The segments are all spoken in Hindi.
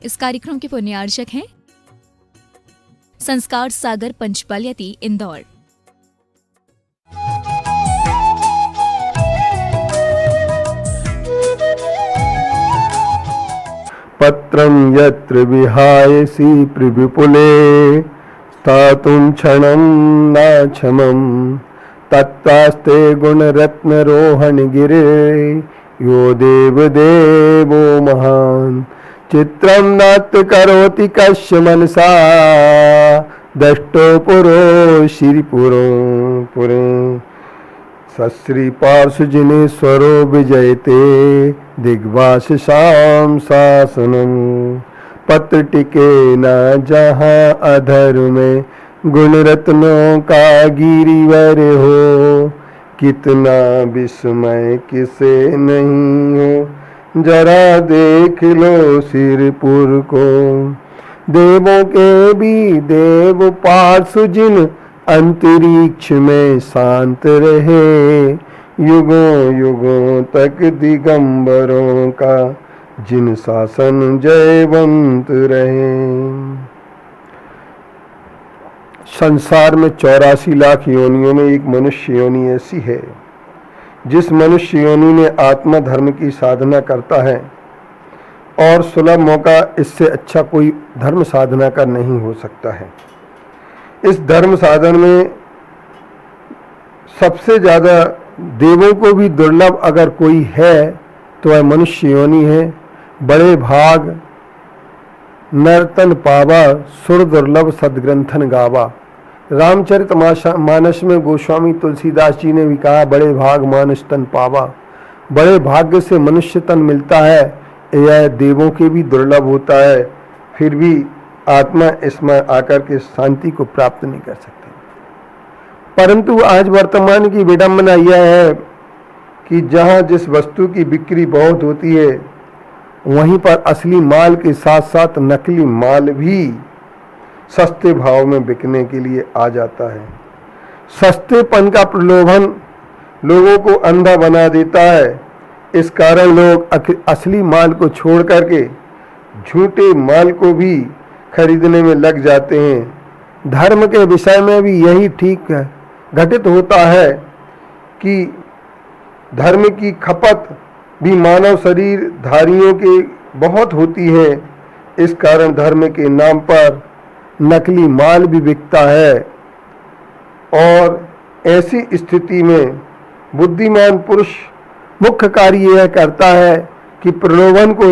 इस कार्यक्रम के पुण्यार्चक हैं संस्कार सागर पंचपलियती इंदौर। पत्रं यत्र विहायसि विपुले स्थातुं क्षणं नाक्षमं तत्तास्ते गुणरत्नरोहणगिरे यो देवदेवो महान् चित्रं नात्र करोति कस्य मनसा दष्टो पुरो श्रीपुरो पुरे सश्री पार्श्वजिनेश्वरो विजयते दिग्वासिषां शासनम् पत्र टिके न जहाँ अधर में गुण रत्नों का गिरिवर हो कितना विस्मय किसे नहीं हो जरा देख लो सिरपुर को देवों के भी देव पार्श्व जिन अंतरिक्ष में शांत रहे युगों युगों तक दिगंबरों का जिन शासन जयवंत रहे। संसार में 84 लाख योनियों में एक मनुष्य योनि ऐसी है जिस मनुष्य योनि ने आत्मा धर्म की साधना करता है और सुलभ मौका इससे अच्छा कोई धर्म साधना का नहीं हो सकता है। इस धर्म साधन में सबसे ज़्यादा देवों को भी दुर्लभ अगर कोई है तो वह मनुष्य योनि है। बड़े भाग नर्तन पावा सुर दुर्लभ सदग्रंथन गावा। रामचरित मानस में गोस्वामी तुलसीदास जी ने भी कहा बड़े भाग मानस तन पावा। बड़े भाग्य से मनुष्य तन मिलता है, यह देवों के भी दुर्लभ होता है, फिर भी आत्मा इसमें आकर के शांति को प्राप्त नहीं कर सकती। परंतु आज वर्तमान की विडंबना यह है कि जहाँ जिस वस्तु की बिक्री बहुत होती है वहीं पर असली माल के साथ साथ नकली माल भी सस्ते भाव में बिकने के लिए आ जाता है। सस्तेपन का प्रलोभन लोगों को अंधा बना देता है। इस कारण लोग असली माल को छोड़ करके झूठे माल को भी खरीदने में लग जाते हैं। धर्म के विषय में भी यही ठीक घटित होता है कि धर्म की खपत भी मानव शरीर धारियों के बहुत होती है। इस कारण धर्म के नाम पर नकली माल भी बिकता है और ऐसी स्थिति में बुद्धिमान पुरुष मुख्य कार्य यह करता है कि प्रलोभन को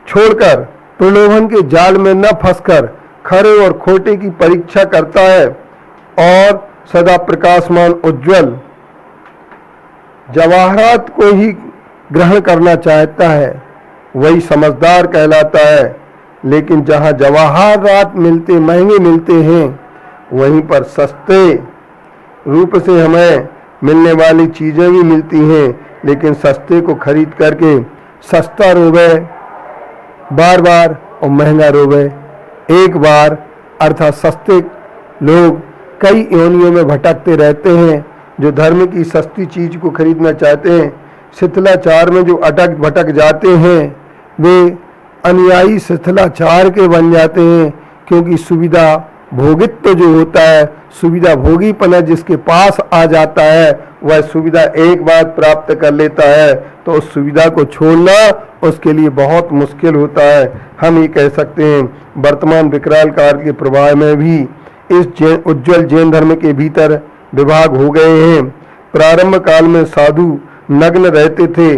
छोड़कर प्रलोभन के जाल में न फंसकर खरे और खोटे की परीक्षा करता है और सदा प्रकाशमान उज्जवल जवाहरात को ही ग्रहण करना चाहता है, वही समझदार कहलाता है। लेकिन जहाँ जवाहरात मिलते महंगे मिलते हैं वहीं पर सस्ते रूप से हमें मिलने वाली चीज़ें भी मिलती हैं, लेकिन सस्ते को खरीद करके सस्ता रोवे बार बार और महंगा रोवे एक बार, अर्थात सस्ते लोग कई योनियों में भटकते रहते हैं। जो धर्म की सस्ती चीज को खरीदना चाहते हैं, शिथिलाचार में जो अटक भटक जाते हैं वे अनुयायी शिथिलाचार के बन जाते हैं, क्योंकि सुविधा भोगित्व जो होता है, सुविधा भोगीपना जिसके पास आ जाता है वह सुविधा एक बार प्राप्त कर लेता है तो उस सुविधा को छोड़ना उसके लिए बहुत मुश्किल होता है। हम ये कह सकते हैं वर्तमान विकराल काल के प्रभाव में भी इस उज्जवल जैन धर्म के भीतर विभाग हो गए हैं। प्रारंभ काल में साधु नग्न रहते थे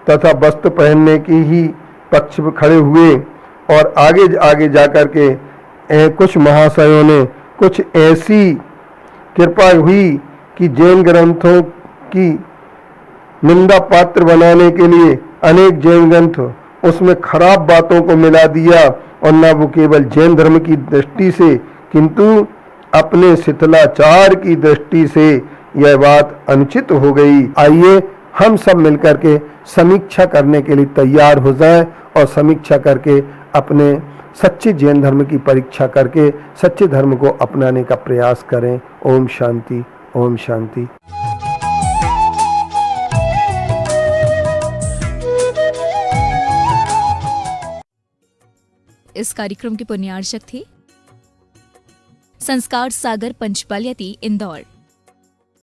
तथा वस्त्र पहनने की ही पक्ष में खड़े हुए और आगे आगे जाकर के कुछ महाशयों ने कुछ ऐसी कृपा हुई कि जैन ग्रंथों की निंदा पात्र बनाने के लिए अनेक जैन ग्रंथ उसमें खराब बातों को मिला दिया और न वो केवल जैन धर्म की दृष्टि से किंतु अपने शिथिलाचार की दृष्टि से यह बात अनुचित हो गई। आइए हम सब मिलकर के समीक्षा करने के लिए तैयार हो जाएं और समीक्षा करके अपने सच्चे जैन धर्म की परीक्षा करके सच्चे धर्म को अपनाने का प्रयास करें। ओम शांति, ओम शांति। इस कार्यक्रम के पुण्यार्चक थे संस्कार सागर पंचपालियाती इंदौर।